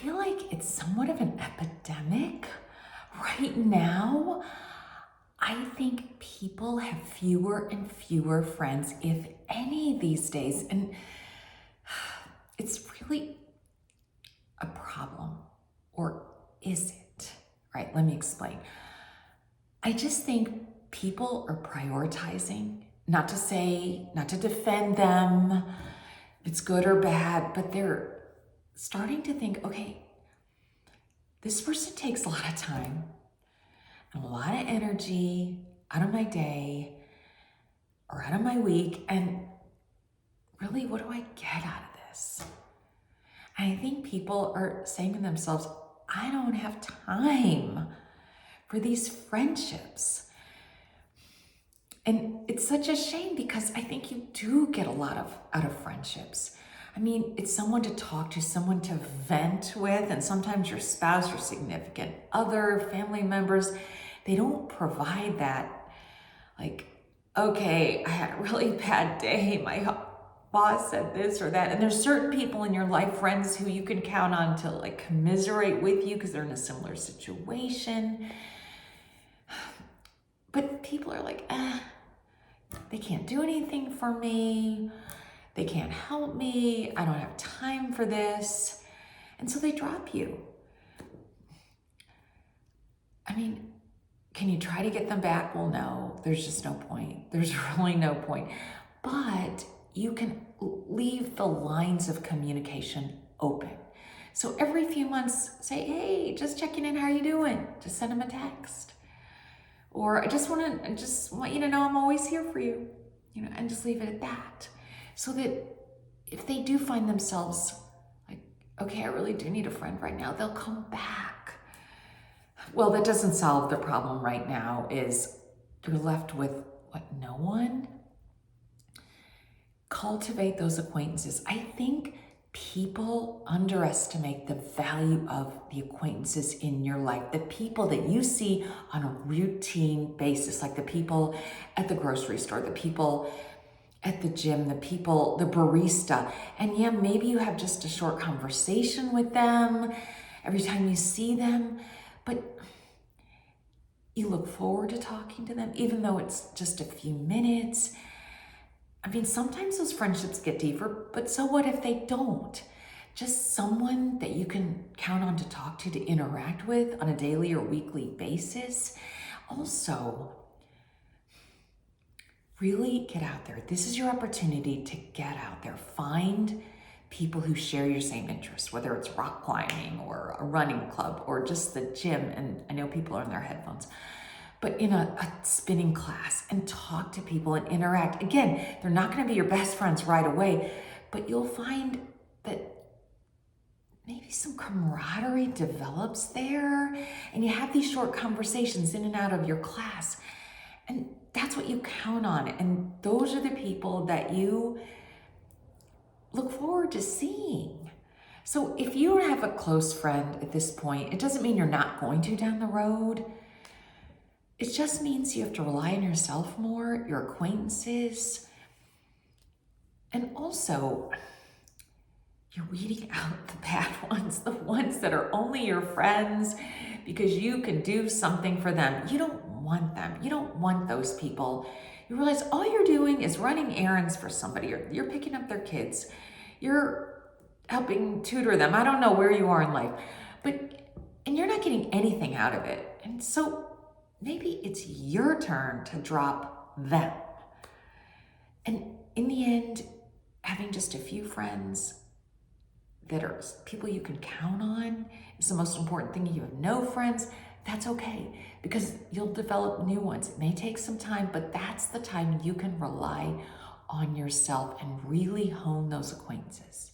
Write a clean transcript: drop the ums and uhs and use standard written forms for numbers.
feel like it's somewhat of an epidemic right now. I think people have fewer and fewer friends, if any, these days. And it's really a problem. Or is it? Right, let me explain. I just think people are prioritizing, not to defend them, if it's good or bad, but they're starting to think, okay, this person takes a lot of time and a lot of energy out of my day or out of my week, and really, what do I get out of this? And I think people are saying to themselves, I don't have time for these friendships. And it's such a shame because I think you do get a lot out of friendships. I mean, it's someone to talk to, someone to vent with, and sometimes your spouse, your significant other, family members, they don't provide that. Like, okay, I had a really bad day. My boss said this or that. And there's certain people in your life, friends, who you can count on to like commiserate with you because they're in a similar situation. But people are like, they can't do anything for me. They can't help me. I don't have time for this. And so they drop you. I mean, can you try to get them back? Well, no, there's just no point. There's really no point. But you can leave the lines of communication open. So every few months, say, hey, just checking in, how are you doing? Just send them a text. Or I just want you to know I'm always here for you, and just leave it at that. So that if they do find themselves like, okay, I really do need a friend right now, they'll come back. Well, that doesn't solve the problem right now. Is you're left with what? No one? Cultivate those acquaintances. I think people underestimate the value of the acquaintances in your life, the people that you see on a routine basis, like the people at the grocery store, the people at the gym, the barista. And yeah, maybe you have just a short conversation with them every time you see them, but you look forward to talking to them, even though it's just a few minutes. I mean, sometimes those friendships get deeper, but so what if they don't? Just someone that you can count on to talk to interact with on a daily or weekly basis. Also, really get out there. This is your opportunity to get out there. Find people who share your same interests, whether it's rock climbing or a running club or just the gym. And I know people are in their headphones, but in a spinning class, and talk to people and interact. Again, they're not going to be your best friends right away, but you'll find that maybe some camaraderie develops there, and you have these short conversations in and out of your class. And that's what you count on. And those are the people that you look forward to seeing. So if you have a close friend at this point, it doesn't mean you're not going to down the road. It just means you have to rely on yourself more, your acquaintances, and also you're weeding out the bad ones, the ones that are only your friends because you can do something for them. You don't want them. You don't want those people. You realize all you're doing is running errands for somebody, or you're picking up their kids. You're helping tutor them. I don't know where you are in life, and you're not getting anything out of it. And so maybe it's your turn to drop them. And in the end, having just a few friends that are people you can count on is the most important thing. You have no friends, that's okay, because you'll develop new ones. It may take some time, but that's the time you can rely on yourself and really hone those acquaintances.